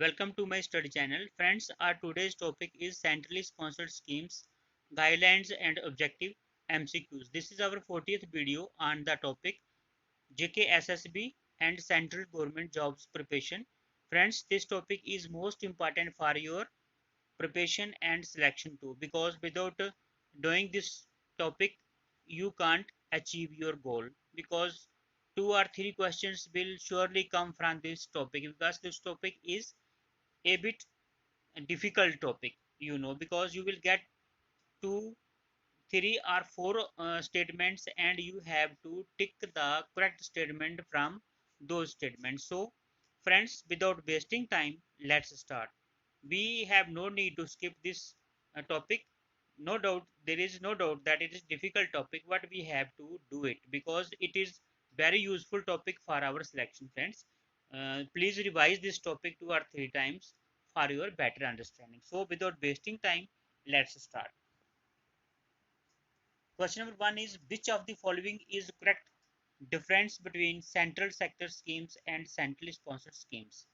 Welcome to my study channel. Friends, our today's topic is centrally sponsored schemes, guidelines and objective MCQs. This is our 40th video on the topic JKSSB and central government jobs preparation. Friends, this topic is most important for your preparation and selection too, because without doing this topic you can't achieve your goal, because two or three questions will surely come from this topic, because this topic is a bit difficult topic, because you will get two, three or four statements and you have to tick the correct statement from those statements. So friends, without wasting time, let's start. We have no need to skip this topic. No doubt, there is no doubt that it is difficult topic, but we have to do it because it is very useful topic for our selection. Friends, please revise this topic two or three times for your better understanding. So without wasting time, let's start. Question number one is, which of the following is correct difference between central sector schemes and centrally sponsored schemes?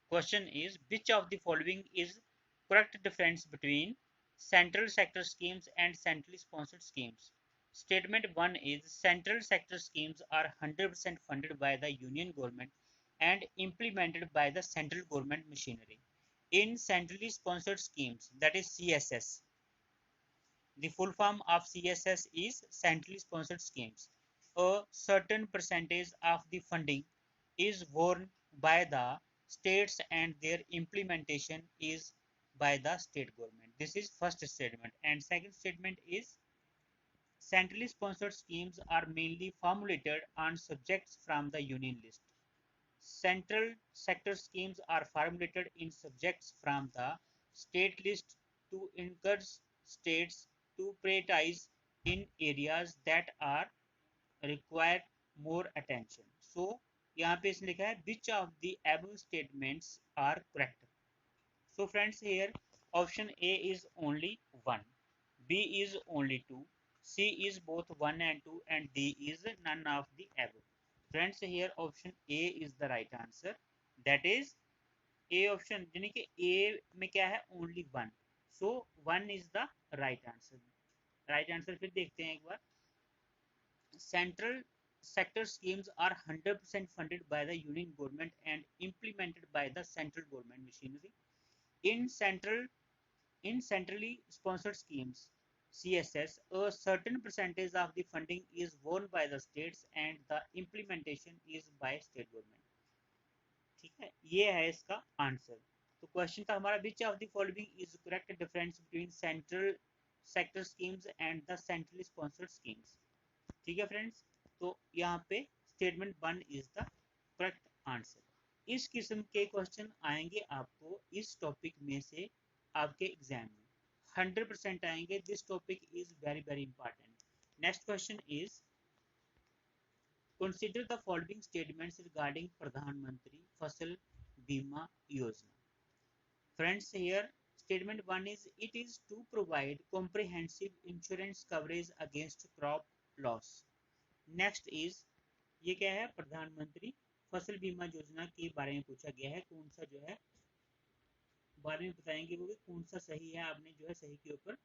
Question is, which of the following is correct difference between central sector schemes and centrally sponsored schemes? Statement 1 is, central sector schemes are 100% funded by the union government and implemented by the central government machinery. In centrally sponsored schemes, that is CSS, the full form of CSS is centrally sponsored schemes. A certain percentage of the funding is borne by the states and their implementation is by the state government. This is first statement. And second statement is, centrally sponsored schemes are mainly formulated on subjects from the union list. Central sector schemes are formulated in subjects from the state list to encourage states to prioritize in areas that are require more attention. So यहाँ पे इसने लिखा है which of the above statements are correct. So friends, here option A is only 1, B is only 2, C is both 1 and 2, and D is none of the above. Friends, here option A is the right answer. That is A option, यानी कि A में क्या है, only 1. So 1 is the right answer. Right answer फिर देखते हैं एक बार. Central sector schemes are 100% funded by the union government and implemented by the central government machinery. In centrally sponsored schemes, CSS, a certain percentage of the funding is borne by the states and the implementation is by state government. ठीक है, ये है इसका answer. तो question था हमारा, विच of the following is correct difference between central sector schemes and the centrally sponsored schemes. ठीक है फ्रेंड्स, तो यहाँ पे statement 1 is the correct answer. इस किस्म के क्वेश्चन आएंगे आपको इस टॉपिक में से आपके एग्जाम में 100% आएंगे. This topic is very very important. Next question is, consider the following statements regarding Pradhan Mantri Fasal Bima Yojana. Friends, here statement 1 is, it is to provide comprehensive insurance coverage against crop loss. Next is, ये क्या है, प्रधानमंत्री फसल बीमा योजना के बारे में पूछा गया है. कौन सा जो है बारे में बताएंगे वो कौन सा सही है, आपने जो है सही के ऊपर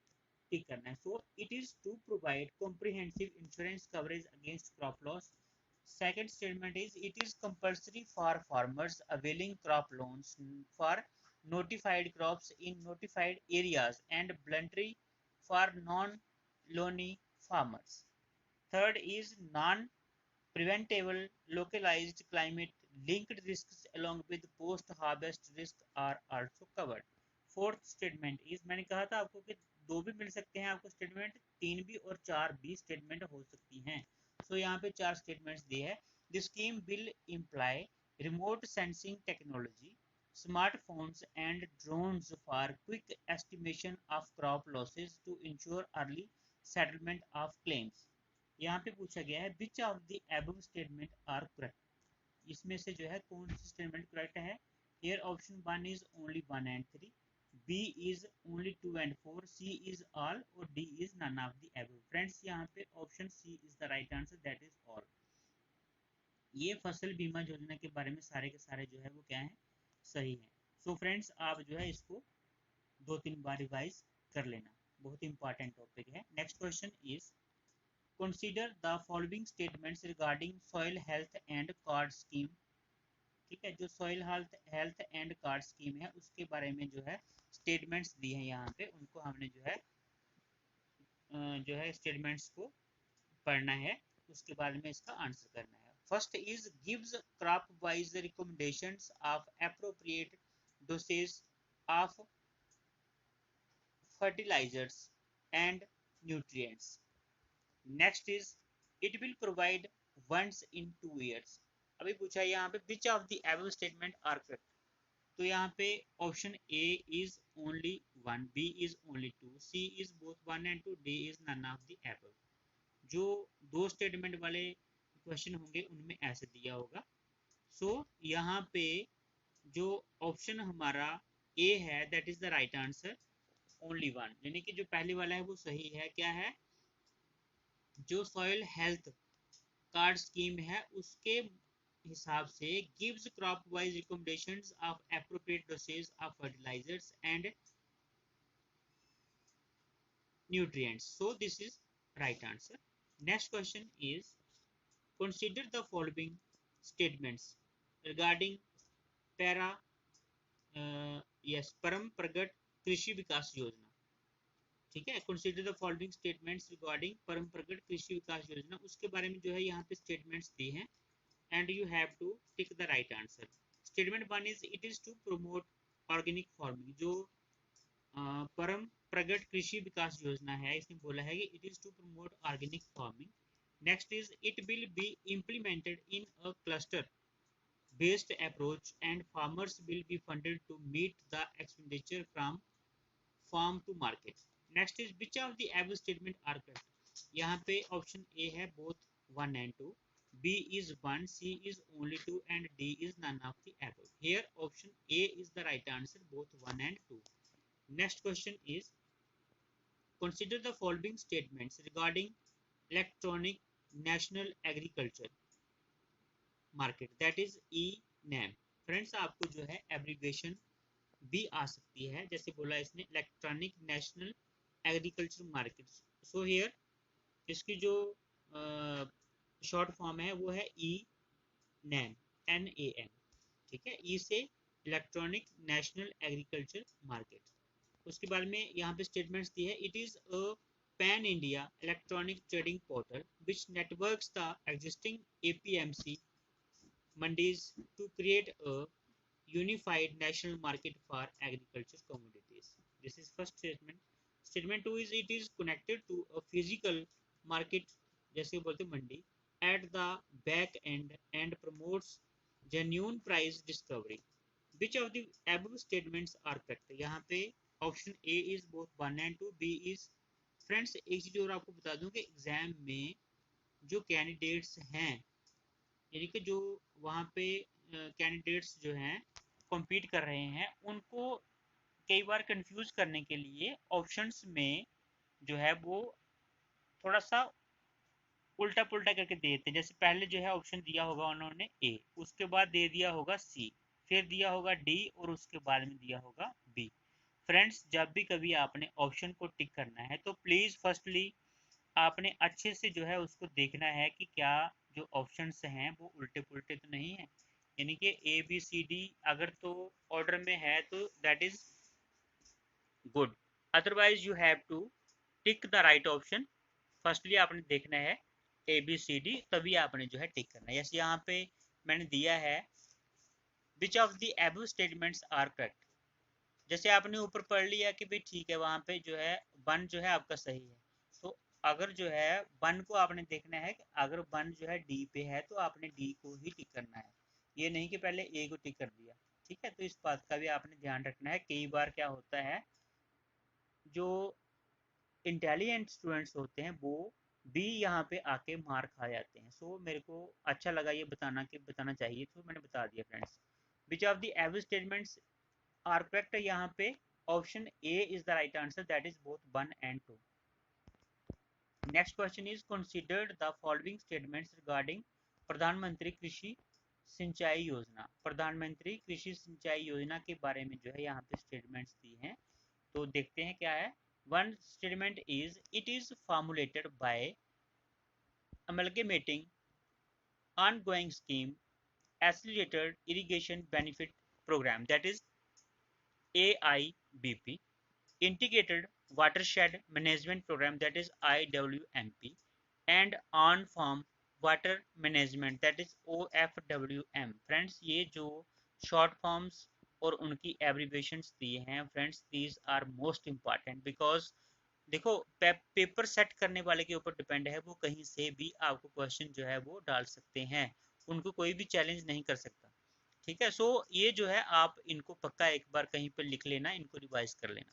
टिक करना है. So it is to provide comprehensive insurance coverage against crop loss. Second statement is, it is compulsory for farmers availing crop loans for notified crops in notified areas and voluntary for non-loany farmers. Third is, non-preventable localized climate linked risks along with post-harvest risk are also covered. Fourth statement is, मैंने कहा था आपको कि दो भी मिल सकते हैं आपको स्टेटमेंट, तीन भी और चार भी स्टेटमेंट हो सकती हैं. सो यहाँ पे चार स्टेटमेंट्स दिए हैं. The scheme will imply remote sensing technology, smartphones and drones for quick estimation of crop losses to ensure early settlement of claims. यहाँ पे पूछा गया है which of the above statement are correct. इसमें से जो है कौन सी स्टेटमेंट करेक्ट है. Here option 1 is only 1 and 3, B is only 2 and 4, C is all और D is none of the above. Friends, यहाँ पे option C is the right answer, that is all. ये फसल बीमा योजना के बारे में सारे के सारे जो है वो क्या है, सही है. सो फ्रेंड्स आप जो है इसको 2-3 बार रिवाइज कर लेना, बहुत इंपॉर्टेंट टॉपिक है। Next question is consider the following statements regarding soil health and card scheme. ठीक है, जो soil health and card scheme है उसके बारे में जो है स्टेटमेंट्स दी हैं यहाँ पे, उनको हमने जो है स्टेटमेंट्स को पढ़ना है, उसके बाद में इसका आंसर करना है। First is gives crop wise recommendations of appropriate dosage of fertilizers and nutrients. Next is it will provide once in 2 years. अभी पूछा है यहाँ पे which of the above statement are correct, तो यहाँ पे option A is only 1, B is only 2, C is both 1 and 2, D is none of the above। जो दो स्टेटमेंट वाले क्वेश्चन होंगे उनमें ऐसे दिया होगा। सो यहाँ पे जो ऑप्शन हमारा ए है that is the right answer, only 1, यानी कि जो पहले वाला है वो सही है। क्या है, जो सॉइल हेल्थ कार्ड स्कीम है उसके हिसाब से gives crop wise recommendations of appropriate dosage of fertilizers and nutrients, so this is right answer. Next question is consider the following statements regarding para yes परम प्रगट कृषि विकास योजना। ठीक है, consider the following statements regarding परम प्रगट कृषि विकास योजना, उसके बारे में जो है यहाँ पे स्टेटमेंट्स दी हैं and you have to tick the right answer. Statement 1 is it is to promote organic farming. जो परम प्रगट कृषि विकास योजना है इसमें बोला है कि it is to promote organic farming. Next is it will be implemented in a cluster based approach and farmers will be funded to meet the expenditure from farm to market. Next is which of the above statement are correct, यहाँ पे option A है both 1 and 2, B is 1, C is only 2 and D is none of the above. Here option A is the right answer, both 1 and 2. Next question is consider the following statements regarding electronic national agriculture market, that is E-NAM। Friends आपको जो है abbreviation भी आ सकती है, जैसे बोला इसने electronic national agriculture market. So here इसकी जो शॉर्ट फॉर्म है वो है E-NAM, NAM। ठीक है, ई से इलेक्ट्रॉनिक नेशनल एग्रीकल्चर मार्केट। उसके बाद में यहाँ पे स्टेटमेंट्स दी है it is a pan India electronic trading portal which networks the existing APMC mandis to create a unified national market for agriculture commodities. This is first statement. Statement 2 is it is connected to a physical market जैसे बोलते मंडी at the back end and promotes genuine price discovery. Which of the above statements are correct? यहाँ पे option A is both 1 and 2, B is. Friends एक चीज और आपको बता दूं कि एग्जाम में जो कैंडिडेट्स हैं, यानी कि जो वहाँ पे कैंडिडेट्स जो हैं कॉम्पीट कर रहे हैं, उनको कई बार कंफ्यूज करने के लिए ऑप्शंस में जो है वो थोड़ा सा उल्टा पुल्टा करके दे देते हैं। जैसे पहले जो है ऑप्शन दिया होगा उन्होंने ए, उसके बाद दे दिया होगा सी, फिर दिया होगा डी और उसके बाद में दिया होगा बी। फ्रेंड्स जब भी कभी आपने ऑप्शन को टिक करना है तो प्लीज़ फर्स्टली आपने अच्छे से जो है उसको देखना है कि क्या जो ऑप्शंस हैं वो उल्टे पुल्टे तो नहीं है, यानी कि ए बी सी डी अगर तो ऑर्डर में है तो that is good, otherwise you have to tick the right option. Firstly आपने देखना है ए बी सी डी, तभी आपने जो है टिक करना है। जैसे यहाँ पे मैंने दिया है which of the above statements are correct, जैसे आपने ऊपर पढ़ लिया कि भाई ठीक है वहाँ पे जो है वन जो है आपका सही है, तो अगर जो है वन को आपने देखना है कि अगर वन जो है डी पे है तो आपने डी को ही टिक करना है, ये नहीं कि पहले ए को टिक कर दिया। ठीक है, तो इस बात का भी आपने ध्यान रखना है। कई बार क्या होता है जो इंटेलिजेंट स्टूडेंट्स होते हैं वो भी यहाँ पे आके मार खा जाते हैं। सो मेरे को अच्छा लगा ये बताना चाहिए, तो मैंने बता दिया friends. Which of the average statements are correct, यहाँ पे option A is the right answer, that is both 1 and 2। Next question is considered the following statements regarding Pradhan Mantri Krishi सिंचाई योजना, प्रधानमंत्री कृषि सिंचाई योजना के बारे में जो है यहाँ पे स्टेटमेंट्स दी हैं। तो देखते हैं क्या है। One statement is it is formulated bye amalgamating ongoing scheme accelerated irrigation benefit program, that is AIBP, integrated watershed management program, that is IWMP, and on farm water management, that is OFWM। Friends ये जो short forms और उनकी abbreviations दिए हैं friends, these are most important because देखो paper set करने वाले के ऊपर डिपेंड है, वो कहीं से भी आपको क्वेश्चन जो है वो डाल सकते हैं, उनको कोई भी चैलेंज नहीं कर सकता। ठीक है, सो ये जो है आप इनको पक्का एक बार कहीं पर लिख लेना, इनको रिवाइज कर लेना।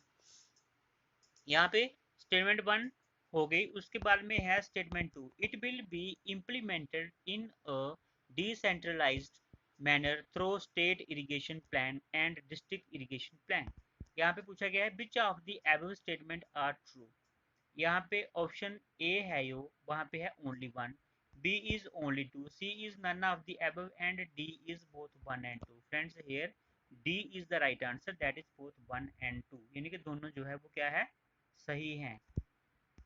यहाँ पे स्टेटमेंट 1 हो गई, उसके बाद में है statement 2, it will be implemented in a decentralized manner through state irrigation plan and district irrigation plan. यहाँ पे पूछा गया है which of the above statement are true. यहाँ पे ऑप्शन ए है यो, वहाँ पे है only one, B is only two, C is none of the above and D is both one and two. Friends here D is the right answer, that is both one and two, यानी कि दोनों जो है वो क्या है, सही हैं।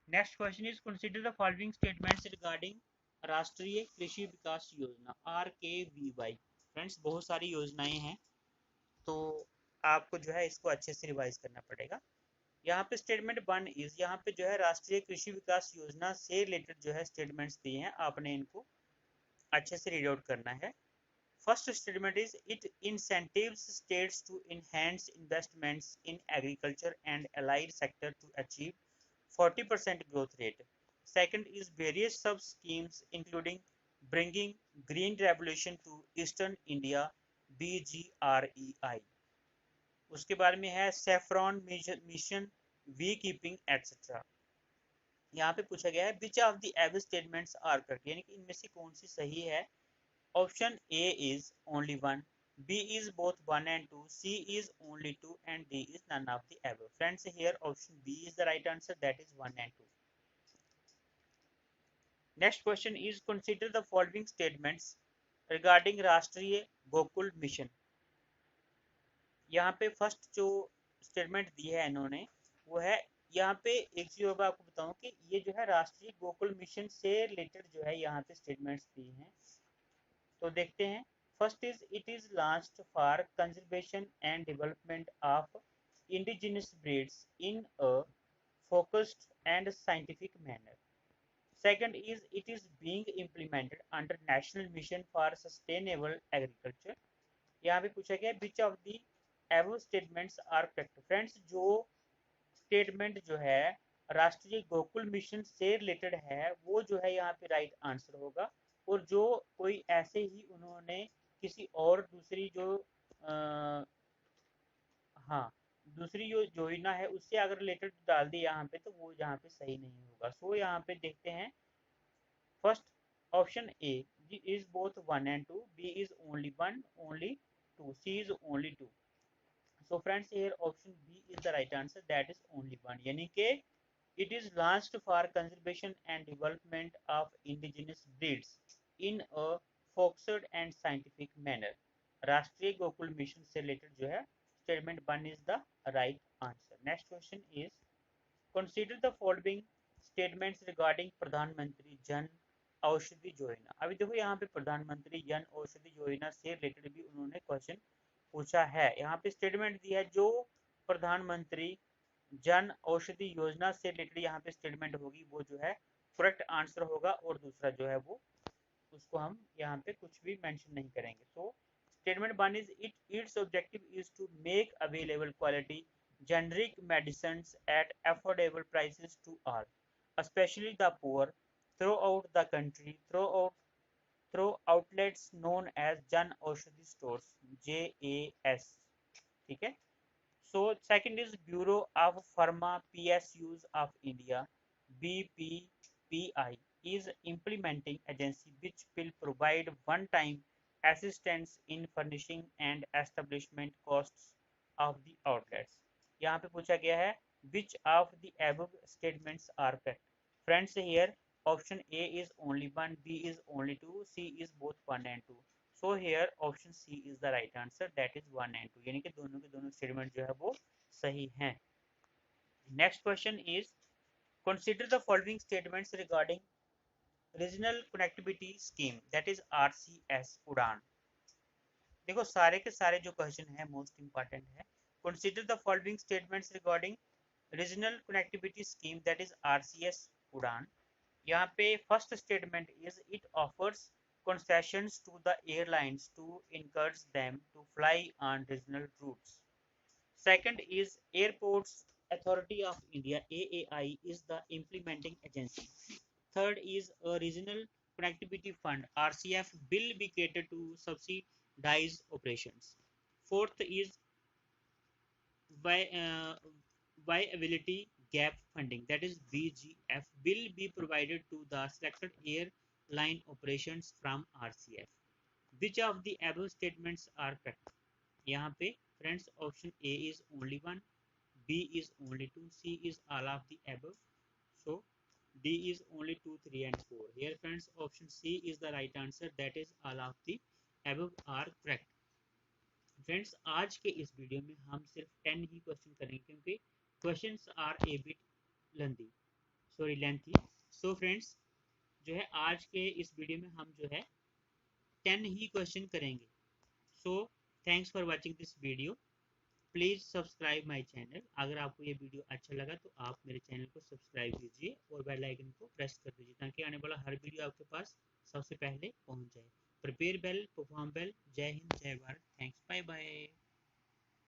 Next question is consider the following statements regarding राष्ट्रीय कृषि विकास योजना RKVY। फ्रेंड्स बहुत सारी योजनाएं हैं, तो आपको जो है इसको अच्छे से रिवाइज करना पड़ेगा। यहाँ पे स्टेटमेंट 1 इज, यहाँ पे जो है राष्ट्रीय कृषि विकास योजना से रिलेटेड जो है स्टेटमेंट्स दिए हैं, आपने इनको अच्छे से रीड आउट करना है। First statement is it incentives states to enhance investments in agriculture and allied sector to achieve 40% growth rate. Second is various sub schemes including bringing green revolution to eastern India, BGREI। उसके बारे में है saffron mission, we keeping etcetera. यहाँ पे पूछा गया है which of the above statements are correct, यानी कि इनमें से कौन सी सही है। Option A is only one, B is both one and two, C is only two and D is none of the above. Friends here option B is the right answer, that is one and two. Next question is consider the following statements regarding राष्ट्रीय Gokul mission. यहाँ पे first जो statement दी है इन्होंने वो है, यहाँ पे एक चीज और आपको बताऊं कि ये जो है राष्ट्रीय गोकुल मिशन से रिलेटेड जो है यहाँ पे स्टेटमेंट्स दी हैं। तो देखते हैं। First is it is launched for conservation and development of indigenous breeds in a focused and scientific manner. Second is it is being implemented under National Mission for Sustainable Agriculture। यहाँ पे पूछा गया which of the above statements are correct. Friends जो statement जो है राष्ट्रीय Gokul mission से related है वो जो है यहाँ पे राइट आंसर होगा, और जो कोई ऐसे ही उन्होंने किसी और दूसरी जो हाँ दूसरी जो योजना है उससे अगर रिलेटेड डाल दी यहाँ पे तो वो यहाँ पे सही नहीं होगा। सो यहाँ पे देखते हैं। First option A is both 1 and 2, B is only 1, only 2, C is only 2। So friends here option B is the right answer, that is only 1, यानी कि it is launched for conservation and development of indigenous breeds in a focused and scientific manner। राष्ट्रीय Gokul mission से related जो है statement 1 is the right answer। Next question is consider the following statements regarding प्रधानमंत्री जन औषधि योजना। अभी देखो यहाँ पे प्रधानमंत्री जन औषधि योजना से रिलेटेड भी उन्होंने क्वेश्चन पूछा है। यहाँ पे स्टेटमेंट दिया है जो प्रधानमंत्री जन औषधि योजना से रिलेटेड यहाँ पे स्टेटमेंट होगी वो जो है करेक्ट आंसर होगा, और दूसरा जो है वो उसको हम यहाँ पे कुछ भी मेंशन नहीं करेंगे। So statement 1 is its objective is to make available quality generic medicines at affordable prices to all, especially the poor, throughout the country, through outlets known as Jan Aushadhi stores, JAS। ठीक है। So second is Bureau of Pharma PSUs of India, BPPI is implementing agency which will provide one-time assistance in furnishing and establishment costs of the outlets। यहाँ पे पूछा गया है which of the above statements are correct। Friends here option A is only 1, B is only 2, C is both 1 and 2। So here option C is the right answer, that is 1 and 2, यानी कि दोनों के दोनों statement जो है वो सही हैं। Next question is consider the following statements regarding regional connectivity scheme that is RCS उड़ान। देखो सारे के सारे जो क्वेश्चन है मोस्ट इंपॉर्टेंट है। Consider the following statements regarding regional connectivity scheme that is RCS उड़ान। यहाँ पे first statement is it offers concessions to the airlines to encourage them to fly on regional routes. Second is Airports Authority of India (AAI) is the implementing agency. Third is a Regional Connectivity Fund (RCF) will be created to subsidize operations. Fourth is Viability Gap Funding, that is VGF, will be provided to the selected airline operations from RCF. Which of the above statements are correct? यहाँ पे friends option A is only one, B is only two, C is all of the above. So D is only 2, 3 and 4. Here friends option C is the right answer, that is all of the above are correct. Friends आज के इस video में हम सिर्फ 10 ही question करेंगे क्योंकि questions are a bit lengthy. So friends जो है आज के इस वीडियो में हम जो है 10 ही क्वेश्चन करेंगे। So thanks for watching this video. Please subscribe my channel. अगर आपको ये वीडियो अच्छा लगा तो आप मेरे चैनल को सब्सक्राइब कीजिए और बेल आइकन को प्रेस कर दीजिए ताकि आने वाला हर वीडियो आपके पास सबसे पहले पहुंच जाए। Prepare well, perform well. जय हिंद, जय भारत। Thanks, bye bye.